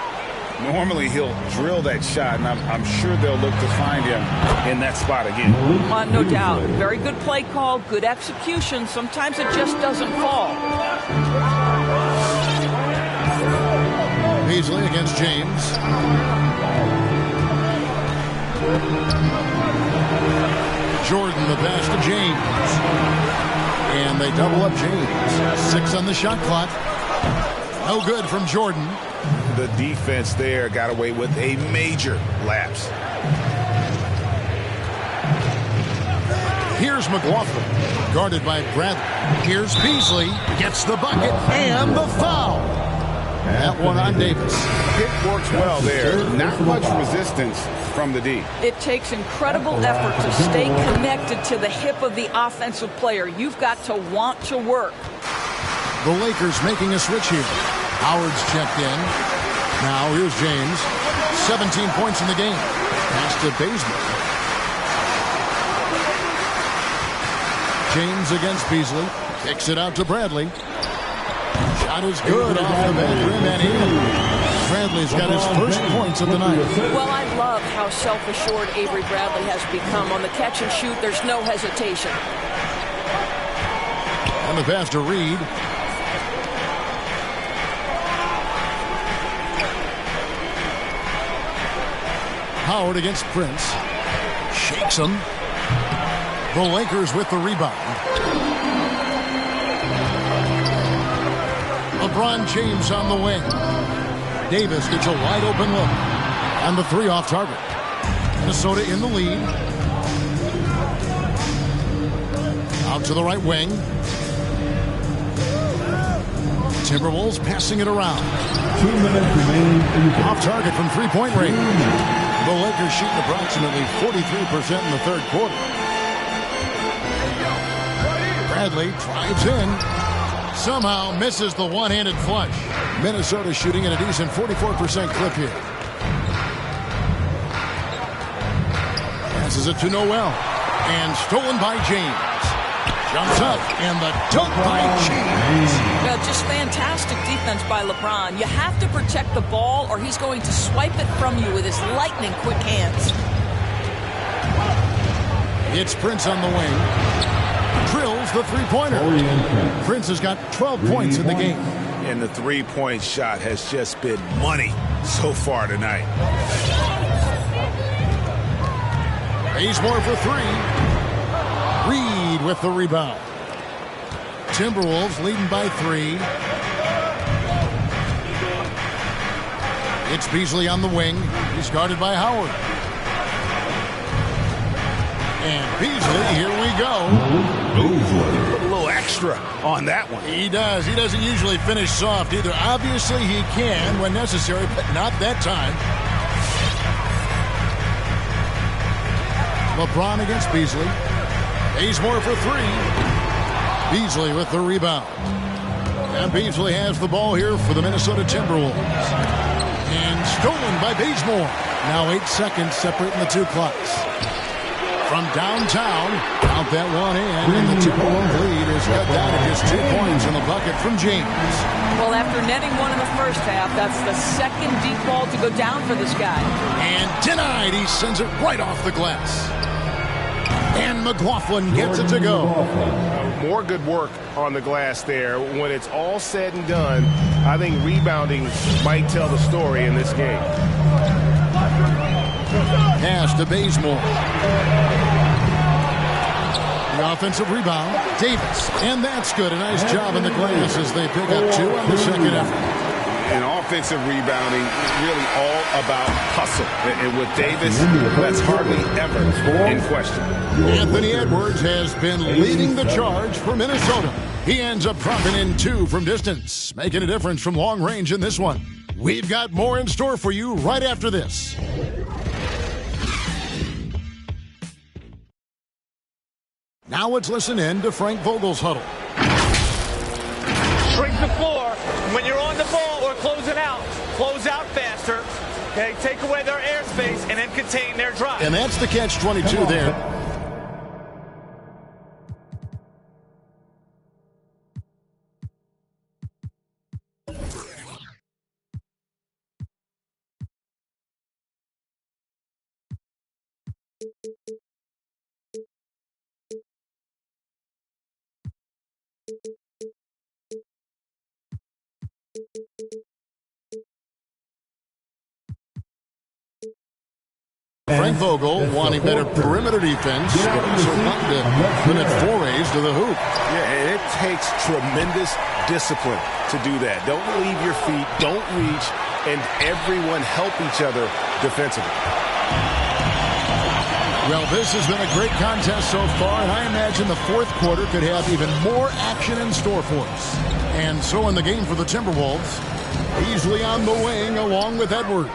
Normally he'll drill that shot, and I'm sure they'll look to find him in that spot again. No doubt. Very good play call, good execution. Sometimes it just doesn't fall. Beasley against James. Jordan, the pass to James. And they double up James. 6 on the shot clock. No good from Jordan. The defense there got away with a major lapse. Here's McLaughlin, guarded by Bradley. Here's Beasley, gets the bucket and the foul. That one on Davis. Pick works well there. Not much resistance from the D. It takes incredible effort to stay connected to the hip of the offensive player. You've got to want to work. The Lakers making a switch here. Howard's checked in. Now here's James. 17 points in the game. Pass to Bazemore. James against Beasley. Kicks it out to Bradley. Shot is good off the back rim and in. Bradley's got his first points of the night. Well, I love how self-assured Avery Bradley has become. On the catch and shoot, there's no hesitation. And the pass to Reed. Howard against Prince. Shakes him. The Lakers with the rebound. LeBron James on the wing. Davis gets a wide open look. And the 3 off target. Minnesota in the lead. Out to the right wing. Timberwolves passing it around. 2 minutes remaining. Off target from 3-point range. The Lakers shooting approximately 43% in the third quarter. Bradley drives in. Somehow misses the one-handed flush. Minnesota shooting at a decent 44% clip here. Passes it to Noel. And stolen by James. Jumps up, and the dunk by James. Yeah, just fantastic defense by LeBron. You have to protect the ball, or he's going to swipe it from you with his lightning-quick hands. It's Prince on the wing. Drills the three-pointer. Prince has got 12 points in the game. And the three-point shot has just been money so far tonight. Bazemore for three. Reed with the rebound. Timberwolves leading by 3. It's Beasley on the wing. He's guarded by Howard. And Beasley, here we go. Put a little extra on that one. He does. He doesn't usually finish soft either. Obviously, he can when necessary, but not that time. LeBron against Beasley. Bazemore for 3. Beasley with the rebound. And Beasley has the ball here for the Minnesota Timberwolves. And stolen by Bazemore. Now 8 seconds separating the two clocks. From downtown, count that one in, and the Timberwolves lead is cut down to just 2 points in the bucket from James. Well, after netting one in the first half, that's the second deep ball to go down for this guy. And denied. He sends it right off the glass. And McLaughlin gets it to go. More good work on the glass there. When it's all said and done, I think rebounding might tell the story in this game. Pass to Bazemore. The offensive rebound, Davis. And that's good. A nice job in the glass as they pick up 2 on the second effort. And offensive rebounding, really all about hustle. And with Davis, that's hardly ever in question. Anthony Edwards has been leading the charge for Minnesota. He ends up dropping in 2 from distance, making a difference from long range in this one. We've got more in store for you right after this. Now let's listen in to Frank Vogel's huddle. Shrink the floor when you're on the ball or closing out. Close out faster. Okay, take away their airspace and then contain their drive. And that's the catch-22 there. Frank Vogel wanting better perimeter defense, but also wanting to limit forays to the hoop. Yeah, and it takes tremendous discipline to do that. Don't leave your feet, don't reach, and everyone help each other defensively. Well, this has been a great contest so far, and I imagine the fourth quarter could have even more action in store for us. And so in the game for the Timberwolves, Beasley on the wing along with Edwards.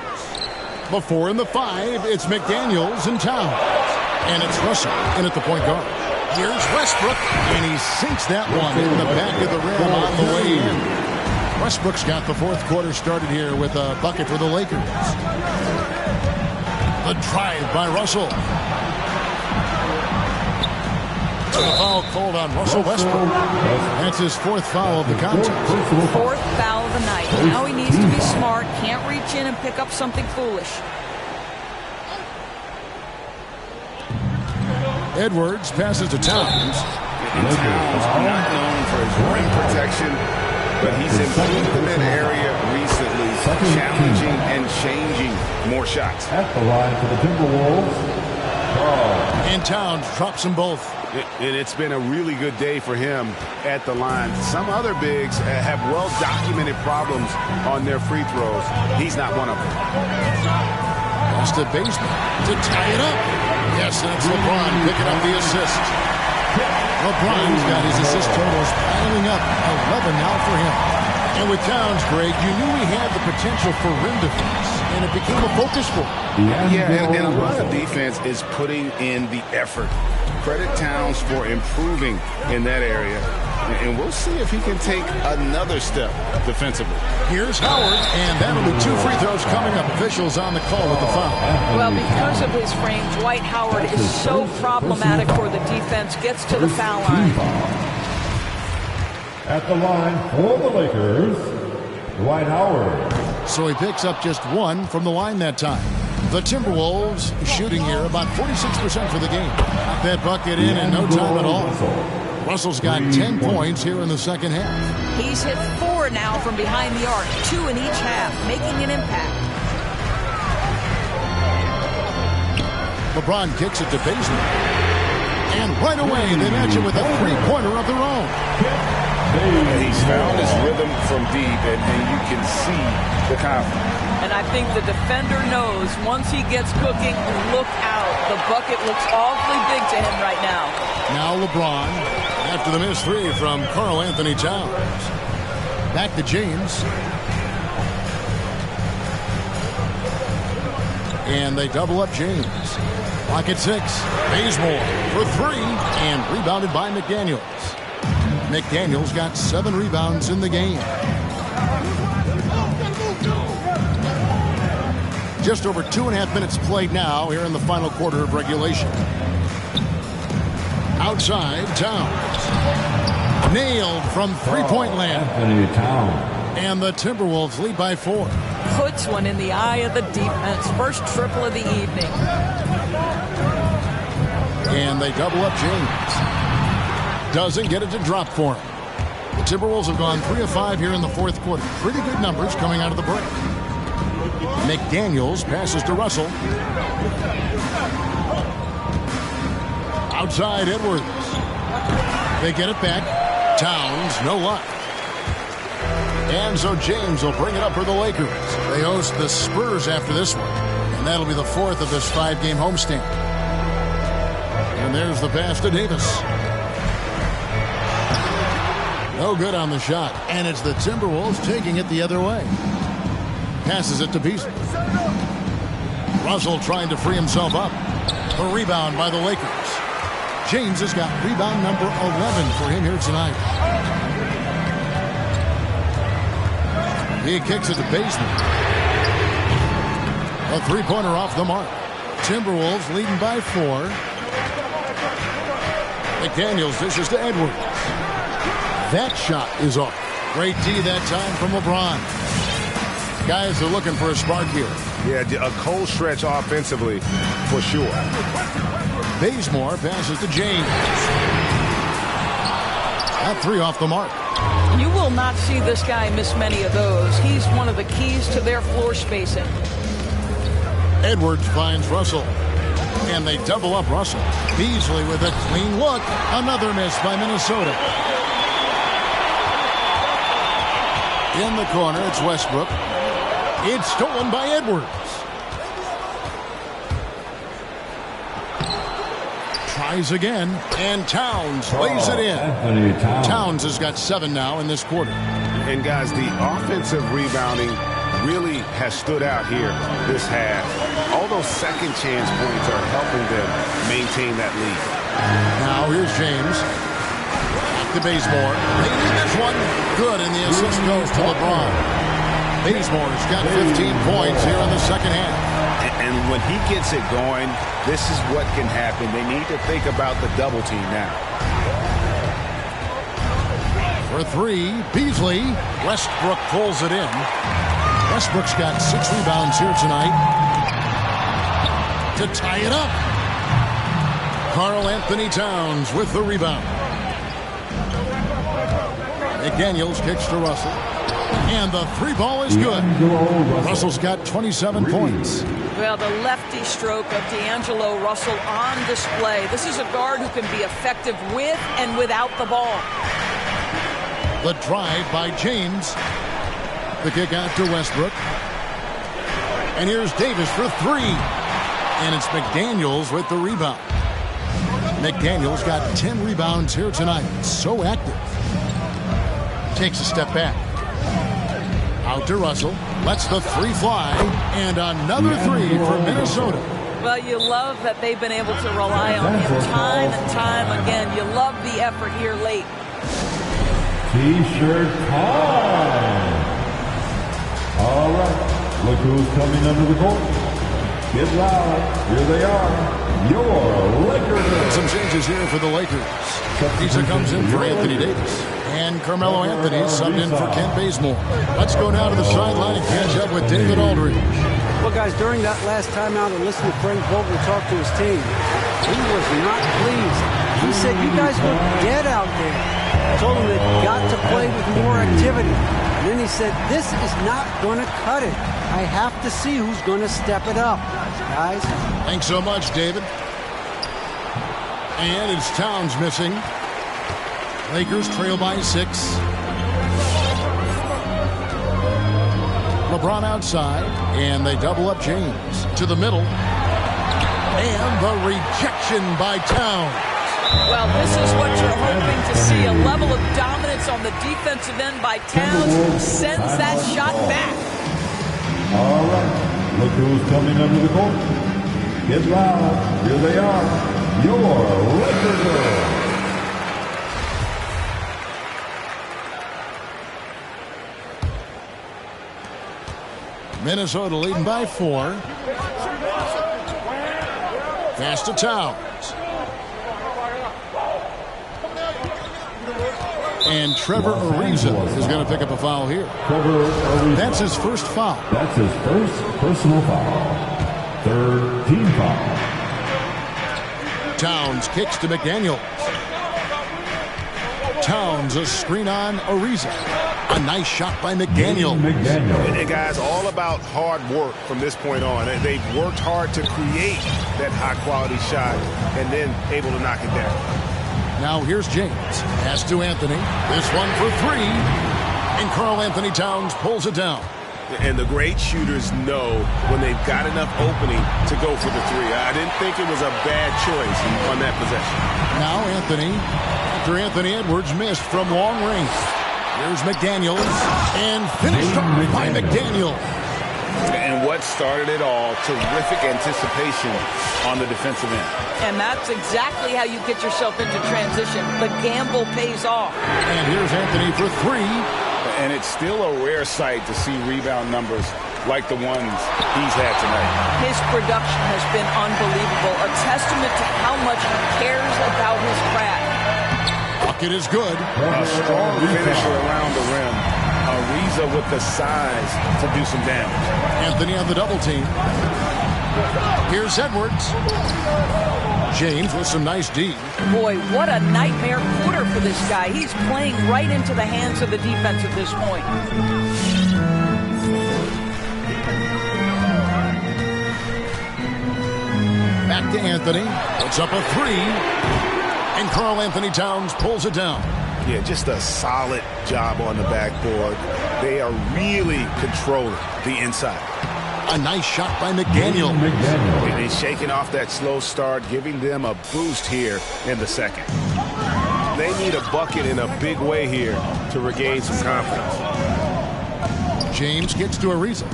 Before in the 5, it's McDaniels and Towns. And it's Russell in at the point guard. Here's Westbrook, and he sinks that one in the back of the rim on the way in. Westbrook's got the fourth quarter started here with a bucket for the Lakers. The drive by Russell. A foul called on Russell Westbrook. That's his 4th foul of the contest. 4th foul of the night. Now he needs to be smart. Can't reach in and pick up something foolish. Edwards passes to Towns. And Towns not known for his rim protection, but he's improved in that area recently, challenging and changing more shots. At the line for the Timberwolves. And Towns drops them both. And it's been a really good day for him at the line. Some other bigs have well-documented problems on their free throws. He's not one of them. Pass to Bazemore to tie it up. Yes, and it's LeBron picking up the assist. LeBron's got his assist totals piling up. 11 now for him. And with Towns, Greg, you knew he had the potential for rim defense, and it became a focus for him. Yeah, and a lot of defense is putting in the effort. Credit Towns for improving in that area. And we'll see if he can take another step defensively. Here's Howard, and that'll be 2 free throws coming up. Officials on the call with the foul. Well, because of his frame, Dwight Howard is so problematic for the defense. Gets to the foul line. At the line for the Lakers, Dwight Howard. So he picks up just 1 from the line that time. The Timberwolves shooting here about 46% for the game. Got that bucket in no time at all. Russell's got 10 points here in the second half. He's hit 4 now from behind the arc, 2 in each half, making an impact. LeBron kicks it to Bazemore. And right away, they match it with a three-pointer of their own. And he's found his rhythm from deep, and you can see the confidence. And I think the defender knows once he gets cooking, look out. The bucket looks awfully big to him right now. Now LeBron, after the missed 3 from Karl Anthony Towns. Back to James. And they double up James. Clock at 6. Bazemore for 3, and rebounded by McDaniels. McDaniels got 7 rebounds in the game. Just over 2.5 minutes played now here in the final quarter of regulation. Outside, Towns. Nailed from three-point land. Anthony Towns. And the Timberwolves lead by 4. Puts one in the eye of the defense. First triple of the evening. And they double up James. Doesn't get it to drop for him. The Timberwolves have gone 3 of 5 here in the fourth quarter. Pretty good numbers coming out of the break. McDaniels passes to Russell. Outside Edwards. They get it back. Towns, no luck. And so James will bring it up for the Lakers. They host the Spurs after this one. And that'll be the 4th of this 5-game homestand. And there's the pass to Davis. No good on the shot. And it's the Timberwolves taking it the other way. Passes it to Beasley. Russell trying to free himself up. A rebound by the Lakers. James has got rebound number 11 for him here tonight. He kicks it to Bazemore. A three-pointer off the mark. Timberwolves leading by 4. McDaniels dishes to Edwards. That shot is off. Great D that time from LeBron. Guys are looking for a spark here. Yeah, a cold stretch offensively for sure. Bazemore passes to James. That 3 off the mark. You will not see this guy miss many of those. He's one of the keys to their floor spacing. Edwards finds Russell. And they double up Russell. Beasley with a clean look. Another miss by Minnesota. In the corner, it's Westbrook. It's stolen by Edwards. Tries again, and Towns lays it in. Towns has got 7 now in this quarter. And guys, the offensive rebounding really has stood out here this half. All those second chance points are helping them maintain that lead. Now here's James. Back to Bazemore. They need this one. Good, and the assist goes to LeBron. Bazemore's got 15 points here in the second half. And when he gets it going, this is what can happen. They need to think about the double team now. For 3, Beasley. Westbrook pulls it in. Westbrook's got 6 rebounds here tonight. To tie it up. Karl Anthony Towns with the rebound. McDaniels kicks to Russell. And the 3 ball is good. Russell's got 27 points. Well, the lefty stroke of D'Angelo Russell on display. This is a guard who can be effective with and without the ball. The drive by James. The kick out to Westbrook. And here's Davis for 3. And it's McDaniels with the rebound. McDaniels got 10 rebounds here tonight. So active. Takes a step back. Out to Russell. Lets the 3 fly. And another 3 for Minnesota. Well, you love that they've been able to rely on him time and time again. You love the effort here late. T-shirt time. All right, look who's coming under the court. Get loud. Here they are. Your Lakers. Some changes here for the Lakers. Pisa comes in for Anthony Davis. And Carmelo Anthony subbed in for Kent Bazemore. Let's go down to the sideline and catch up with David Aldridge. Well, guys, during that last timeout and listening to Frank Vogel talk to his team, he was not pleased. He said, you guys look dead out there. Told them they've got to play with more activity. And then he said, this is not going to cut it. I have to see who's going to step it up, guys. Thanks so much, David. And it's Towns missing. Lakers trail by 6. LeBron outside, and they double up James to the middle. And the rejection by Towns. Well, this is what you're hoping to see, a level of dominance on the defensive end by Towns, who sends that shot back. All right, look who's coming under the court. Get loud. Here they are. Your Lakers. Minnesota leading by 4. Pass to Towns. And Trevor Ariza is going to pick up a foul here. That's his first foul. That's his first personal foul. Third team foul. Towns kicks to McDaniels. Towns a screen on Ariza. A nice shot by McDaniel. And guys, all about hard work from this point on. They've worked hard to create that high-quality shot and then able to knock it down. Now here's James. Pass to Anthony. This one for 3. And Karl Anthony Towns pulls it down. And the great shooters know when they've got enough opening to go for the 3. I didn't think it was a bad choice on that possession. Now Anthony, after Anthony Edwards missed from long range. Here's McDaniels, and finished off by McDaniels. And what started it all, terrific anticipation on the defensive end. And that's exactly how you get yourself into transition. The gamble pays off. And here's Anthony for 3. And it's still a rare sight to see rebound numbers like the ones he's had tonight. His production has been unbelievable, a testament to how much he cares about his craft. Bucket is good. A strong finisher around the rim. Ariza with the size to do some damage. Anthony on the double team. Here's Edwards. James with some nice D. Boy, what a nightmare quarter for this guy. He's playing right into the hands of the defense at this point. Back to Anthony. Puts up a 3. And Karl Anthony Towns pulls it down. Yeah, just a solid job on the backboard. They are really controlling the inside. A nice shot by McDaniel. He's shaking off that slow start, giving them a boost here in the second. They need a bucket in a big way here to regain some confidence. James gets to Ariza.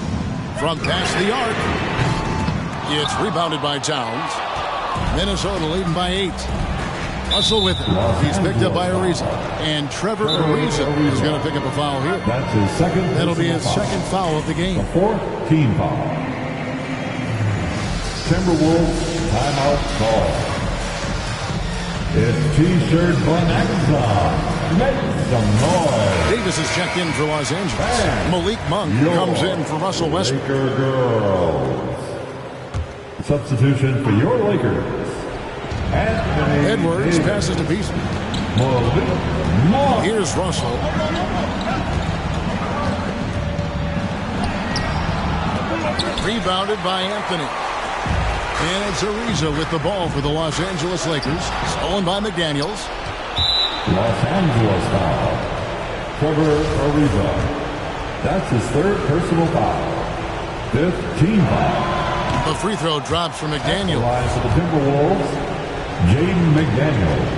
From past the arc. It's rebounded by Towns. Minnesota leading by 8. Russell with it. He's picked up by Ariza. And Trevor Ariza is going to pick up a foul here. That's his second. That'll be his second foul of the game. The 4th team foul. Timberwolves timeout call. It's T-shirt Bonanza. Make some noise. Davis is checked in for Los Angeles. Malik Monk comes in for Russell Westbrook. Laker girls. Substitution for your Lakers. Anthony Edwards passes to Beasley. Here's Russell. Rebounded by Anthony. And it's Ariza with the ball for the Los Angeles Lakers. Stolen by McDaniels. Los Angeles foul. Trevor Ariza. That's his 3rd personal foul. 5th team foul. The free throw drops for McDaniels. Line for the Timberwolves. Jaden McDaniels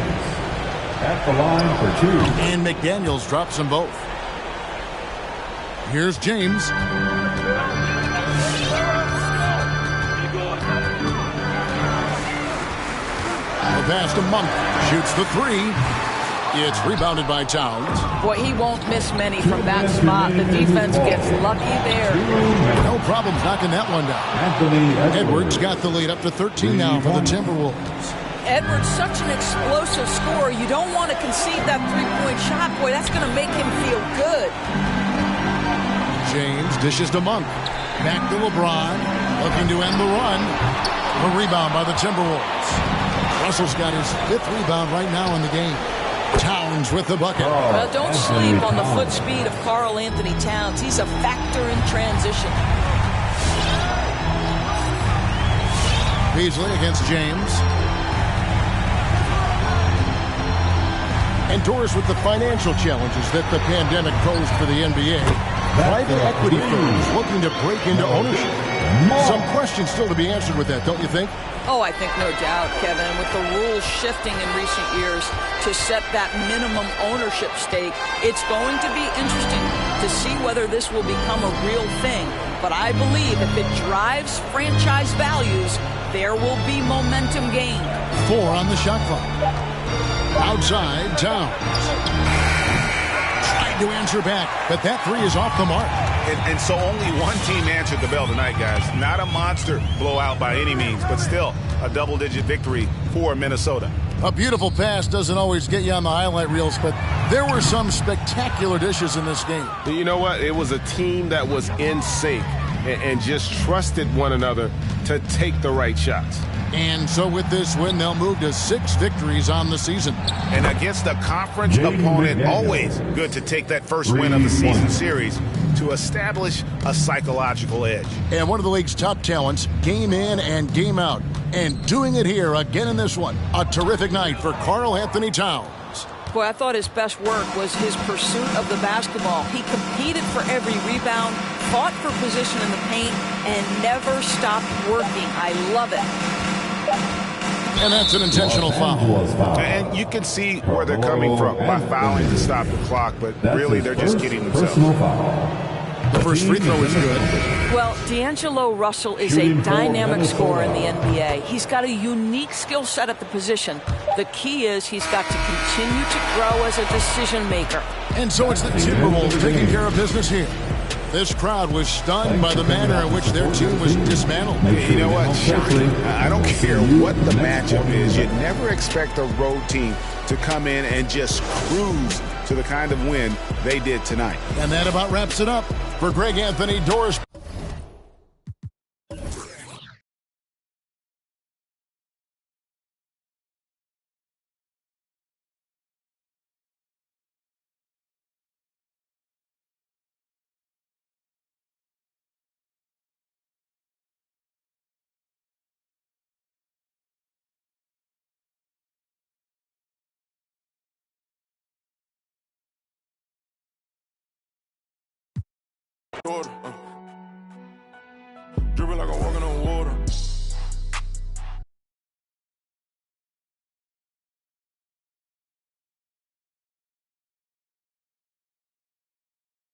at the line for 2. And McDaniels drops them both. Here's James. The pass to Monk. Shoots the 3. It's rebounded by Towns. Boy, he won't miss many from that spot. The defense gets lucky there. No problems knocking that one down. Edwards got the lead up to 13 now for the Timberwolves. Edwards, such an explosive scorer. You don't want to concede that three-point shot. Boy, that's going to make him feel good. James dishes to Monk. Back to LeBron. Looking to end the run. A rebound by the Timberwolves. Russell's got his 5th rebound right now in the game. Towns with the bucket. Well, don't sleep on the foot speed of Karl Anthony Towns. He's a factor in transition. Beasley against James. And Doris, with the financial challenges that the pandemic posed for the NBA, private equity firms looking to break into ownership. Some questions still to be answered with that, don't you think? Oh, I think no doubt, Kevin. With the rules shifting in recent years to set that minimum ownership stake, it's going to be interesting to see whether this will become a real thing. But I believe if it drives franchise values, there will be momentum gained. 4 on the shot clock. Outside, Towns. Tried to answer back, but that 3 is off the mark. And so only one team answered the bell tonight, guys. Not a monster blowout by any means, but still a double-digit victory for Minnesota. A beautiful pass doesn't always get you on the highlight reels, but there were some spectacular dishes in this game. You know what? It was a team that was in sync and just trusted one another to take the right shots. And so with this win, they'll move to 6 victories on the season. And against a conference opponent, always good to take that first win of the season series to establish a psychological edge. And one of the league's top talents, game in and game out. And doing it here again in this one. A terrific night for Karl Anthony Towns. Boy, I thought his best work was his pursuit of the basketball. He competed for every rebound, fought for position in the paint, and never stopped working. I love it. And that's an intentional foul. And you can see where they're coming from by fouling to stop the clock, but really they're just kidding themselves. The first free throw is good. Well, D'Angelo Russell is a dynamic scorer in the NBA. He's got a unique skill set at the position. The key is he's got to continue to grow as a decision maker. And so it's the Timberwolves taking care of business here. This crowd was stunned by the manner in which their team was dismantled. You know what, Sean? I don't care what the matchup is. You'd never expect a road team to come in and just cruise to the kind of win they did tonight. And that about wraps it up. For Greg Anthony, Doris. Dripping like I'm walking on